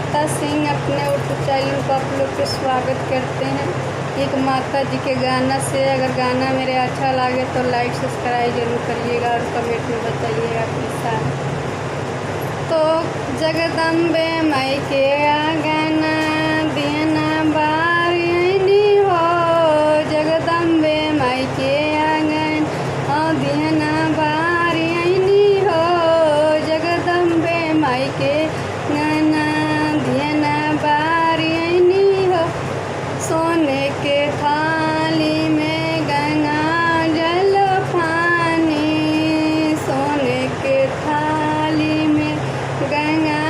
माता सिंह अपने YouTube channel को आप लोग के स्वागत करते हैं एक माता जी के गाना से। अगर गाना मेरे अच्छा लगे तो लाइक सब्सक्राइब जरूर करिएगा और कमेंट में बताइएगा कैसा है। तो जगदम्बे माई के गाना देना बारियनी हो, जगदम्बे माई के आंगन देना बारियनी हो, जगदम्बे माई के गाना देना बारियनी हो। सोने के थाली में गंगा जल पानी, सोने के थाली में गंगा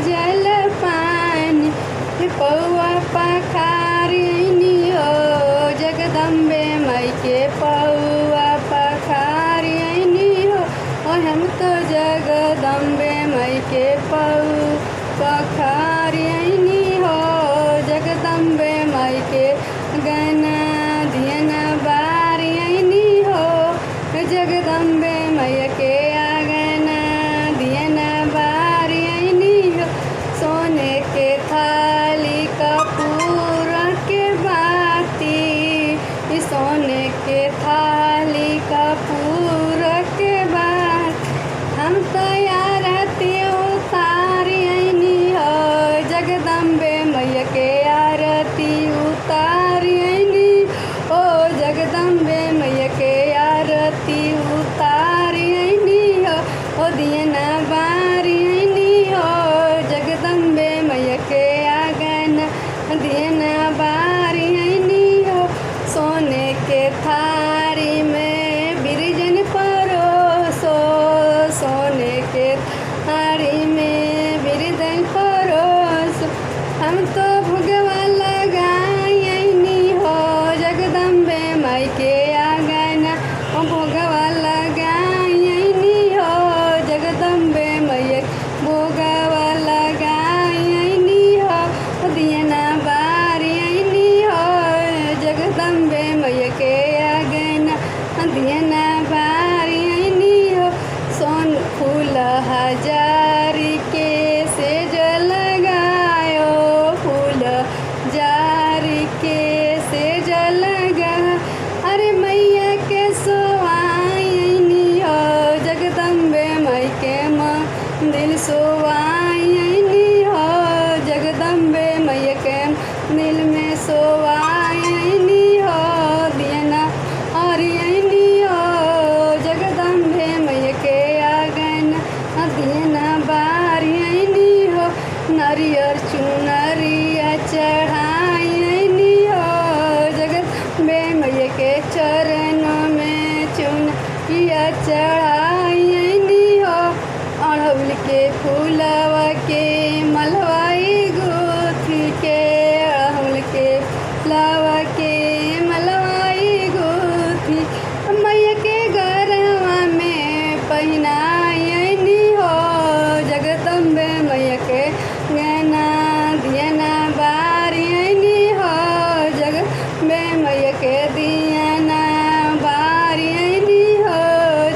जल पानी, पौआ पखारियनी हो, जगदम्बे माई के पौआ पखारियनी हो। और हम तो जगदम्बे माई के पौआ पखारियनी हो, जगदम्बे माई के गाना देना बारियनी हो, जगदम्बे माई के आंगना देना बारियनी हो। सोने के थाली कपूर के बाती, सोने के थाली कपूर के बाती, हम तो आरती उतारियनी हो, जगदम्बे मैया के आरती उतारियनी ओ, जगदम्बे मैया के आरती उतारियनी हो। ओ दियना बारियनी हो, जगदम्बे मैया के आंगन दियना बारियनी हो। सोने के थारी में बिरजन परोसो, सोने के थारी में बिरजन परोसो, हम तो भगवा लगायनी हो, जगदम्बे माई के आंगन भगवा लगायनी हो, जगदम्बे मैया भगवा लगायनी हो। दियना बारियनी हो, जगदम्बे मैया के आंगन दियना बारियनी हो। सोन फूल हजारी के सेज लगायो, फूल जारी के सेज लगा, अरे मैया के सोवायनी हो, जगदम्बे माई के दिल सोवायनी हो, जगदम्बे मैया के दिल में सोवायनी हो। दियना हरियनी हो, जगदम्बे मैया के आंगन दियना बारियनी हो। नारियल चुनरिया चढ़ायनी हो, जगदम्बे मैया के चरणों में चुनरिया चढ़ायनी हो। अड़हुल के फूलवा के मलवाई गुथी के, अड़हुल के फूलवा के मलवाई गुथी, मैया के गरवा में पहिनायनी हो, जगदम्बे मैया के गाना दियना बारियनी हो, जगदम्बे मैया के दियना बारियनी हो,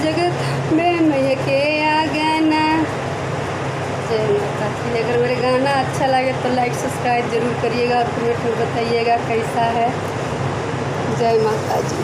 जगदम्बे मैया के आंगना। जय माता दी। अगर मेरे गाना अच्छा लगे तो लाइक सब्सक्राइब जरूर करिएगा और कमेंट में बताइएगा कैसा है। जय माता जी।